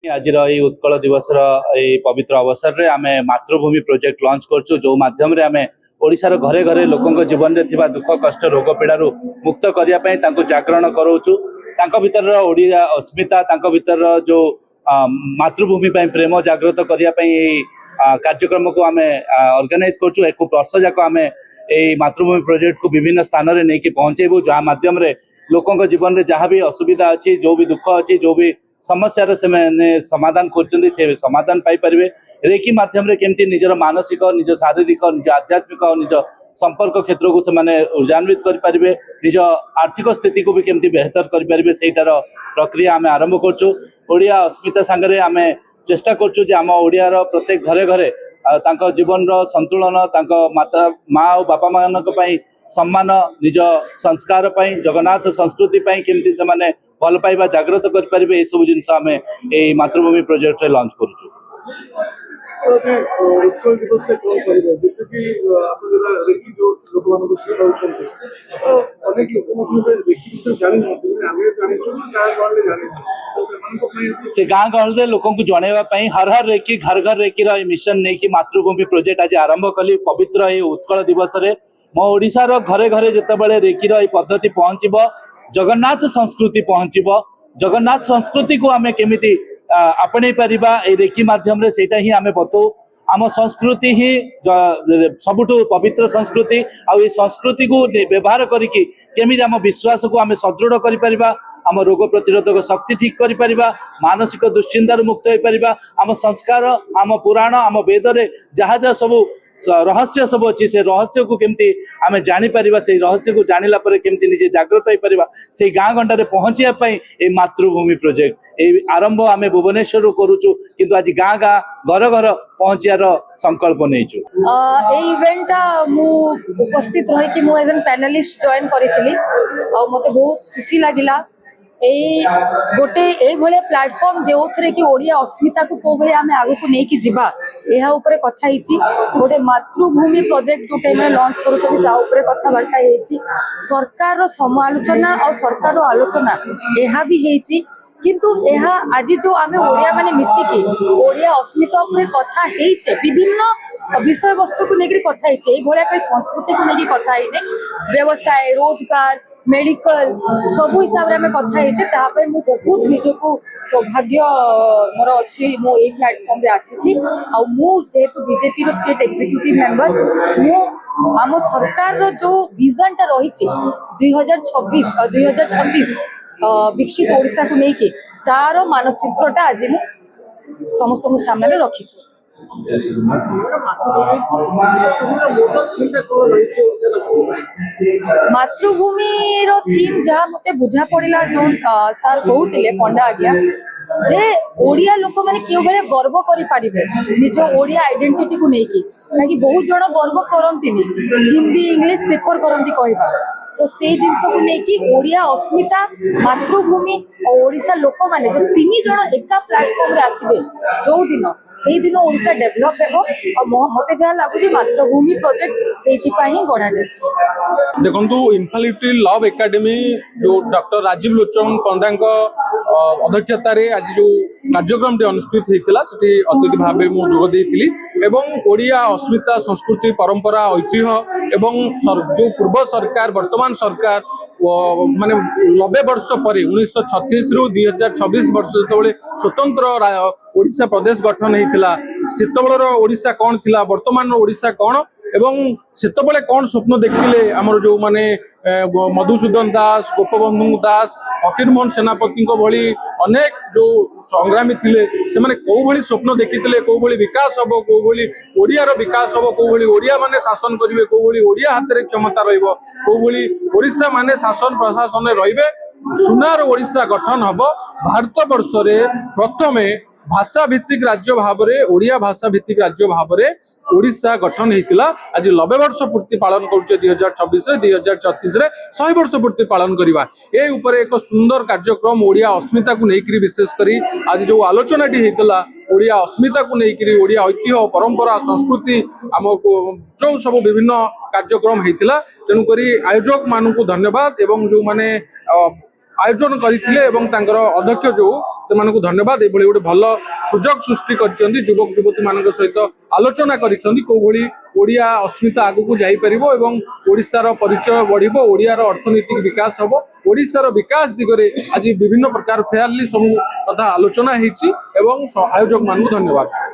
आज उत्कल दिवस पवित्र अवसर में आम मातृभूमि प्रोजेक्ट लॉन्च करछु जो माध्यम रे आम ओडिशार घरे घरे लोकों जीवन में थिबा दुख कष्ट रोग पीड़ारू मुक्त करने जागरण कराऊछु भीतर ओडिया अस्मिता भीतर जो मातृभूमि प्रेम जागृत करने कार्यक्रम को आम ऑर्गेनाइज करछु। एक वर्ष जाक आम मातृभूमि प्रोजेक्ट को विभिन्न स्थान में नहीं पहुंचेबू जहाँ माध्यम रे लोकों जीवन में जहाँ भी असुविधा अच्छी जो भी दुख अच्छी जो भी समस्या से समाधान कर समाधान पाइपर रेकी माध्यम रे केमती निजर मानसिक निज शारीरिक निज आध्यात्मिक और निज संपर्क क्षेत्र को से ऊर्जान्वित करें निज आर्थिक स्थिति को भी केमती बेहतर करें सेटार प्रक्रिया आम आरंभ करछु। ओडिया अस्मिता सांगरे आम चेष्टा करछु जे आम ओडियार प्रत्येक घरे घरे तांको जीवन रो संतुलन तांको माता माँ और बापा मान सम्मान निज संस्कार पाई जगन्नाथ संस्कृति पाई केमती से माने भल पाइबा जागृत कर परिबे ए सब जिंस आमे ए मातृभूमि प्रोजेक्ट रे लॉन्च करूछु। उत्कल दिवस से कौन करिबे जेते कि आपन रेकी जो लोकमान को सेवा होछन्ते तो अनेक लोक मध्ये रेकी से जानि नथि आमे जानि छु गाय गहले जानि तो से गाँ गहल लोकों को जनवा हर हर रेकी घर घर रेकी मिशन नहीं कि मातृभूमि प्रोजेक्ट आज आरंभ कली पवित्र ये उत्कल दिवस रे मो ओडिशार घरे घरे जितेबाला रेकीर पद्धति पहुँचब जगन्नाथ संस्कृति पहुँचब जगन्नाथ संस्कृति को आम केमिति आपणे पारिबा ए रेकी माध्यम रे सेटा ही आमे बतौ आम संस्कृति ही सबुठु पवित्र संस्कृति आउ संस्कृति को व्यवहार करिकी केमिति आम विश्वास को आम सदृढ़ करि परिबा आम रोग प्रतिरोधक शक्ति ठीक करि परिबा मानसिक दुश्चिंतार मुक्त होई परिबा आम संस्कार आम पुराण आम वेद रे जहाँ जहाँ सब रहस्य सब अच्छी से रहस्य को केमती आम जापर से रहस्य को जानिला पर केमती निजे जागृत हो पार से गाँ गंडारे पहुँचापी ये मातृभूमि प्रोजेक्ट ये आरंभ आम भुवनेश्वर करुचु किंतु आज गाँ गाँ घर घर पहुँचार संकल्प नहीं इवेंट मु उपस्थित रही मु एज एन पैनलिस्ट जॉइन करी मते बहुत खुशी लगिला गोटे ये प्लेटफॉर्म जो थे कि ओडिया अस्मिता को कौ भाई आम आग को लेकिन जीवा यह कथा गोटे मातृभूमि प्रोजेक्ट जो टाइम लॉन्च कर कथबार्ता सरकार समालोचना और सरकार आलोचना यह भी है किंतु यह आज जो आम ओडिया माने मिसिकी ओडिया अस्मिता कथा विभिन्न विषय वस्तु को लेकर कथा कोई संस्कृति को लेकिन कथा व्यवसाय रोजगार मेडिकल सब हिसाब से आम कथा बहुत निजको सौभाग्य मोर अच्छी मु ए प्लेटफॉर्म रे आसी जेहेतु बीजेपी रो स्टेट एग्जीक्यूटिव मेंबर मु आम सरकार रो जो विजन टा रही 2026 और 2036 विकसित ओडिशा को लेके तार मानचित्रटा आज मु समस्त सामने रखी मातृभूमि रो थीम जहाँ मते बुझा पड़िला जो सार कहते पंडा आज्ञा जे ओडिया लोक मैंने क्यों भाई गर्व करें निज ओडिया आइडेंटिटी को लेकिन कि बहुत जन गर्व करती हिंदी इंग्लिश प्रिफर करती कहवा तो से जिनस को लेकिन ओडिया अस्मिता मातृभूमि और ओडिशा लोक माने जो 3 जन एका प्लेटफॉर्म रे आसीबे जो दिन से दिन ओडिशा डेभलप हेबो और मते जहाँ लगुच मातृभूमि प्रोजेक्ट से गढ़ा जाए। देखो इनफालिटी लव एकेडमी जो डॉक्टर राजीव लोचन पंडा अध्यक्षतार आज जो कार्यक्रम अनुष्ठित होता है अतिथि भाव जोग ओडिया अस्मिता संस्कृति परंपरा ऐतिह्य एवं जो पूर्व सरकार वर्तमान सरकार माने 90 वर्ष पर 1936 रु 2026 वर्ष जो स्वतंत्र ओडिशा प्रदेश गठन होता सेतबेलर ओडिशा कौन थिला वर्तमान ओडिशा कौन एवं सेतबेले कौन स्वप्न देखिले आमर जो माने मधुसूदन दास गोपबंधु दास फकीरमोहन सेनापति भली अनेक जो संग्रामी थिले से माने कौ भली स्वप्न देखिथिले कौ भली विकास हबो कौ भली ओडियार विकास हबो कौ भली ओडिया माने शासन करिवे कौ भली ओडिया हाथ रे क्षमता रहइबो कौ भली ओडिशा माने शासन प्रशासन रे रहिबे सुनार ओडिशा गठन हबो। भारत वर्ष रे प्रथमे भाषा भित्तिक राज्य भाव में ओडिया भाषा भित्तिक राज्य भाव में ओडिशा गठन होता आज 90 वर्ष पूर्ति पालन कर 2026 2036 100 वर्ष पूर्ति पालन करवा ये उपर एक सुंदर कार्यक्रम ओडिया अस्मिता को लेकर विशेषकर आज जो आलोचना होता ओडिया अस्मिता को लेकर ओडिया ऐतिह्य परंपरा संस्कृति आम जो सब विभिन्न कार्यक्रम होता तेणुक आयोजक मानू धन्यवाद एवं जो माने आयोजन करथिले एवं तांकर अध्यक्ष जो सेमानकु धन्यवाद एभली गोटे भल सुजोग सृष्टि करछन्ती युवक युवती मानक सहित आलोचना करछन्ती को भली ओडिया अस्मिता आगु जाई परिबो एवं ओडिसार परिचय बढ़िबो ओडियार अर्थनैतिक विकास हबो ओडिसार विकास दिगरे आज विभिन्न प्रकार फेयरली सब कथा आलोचना हेछि एवं आयोजक मानकु धन्यवाद।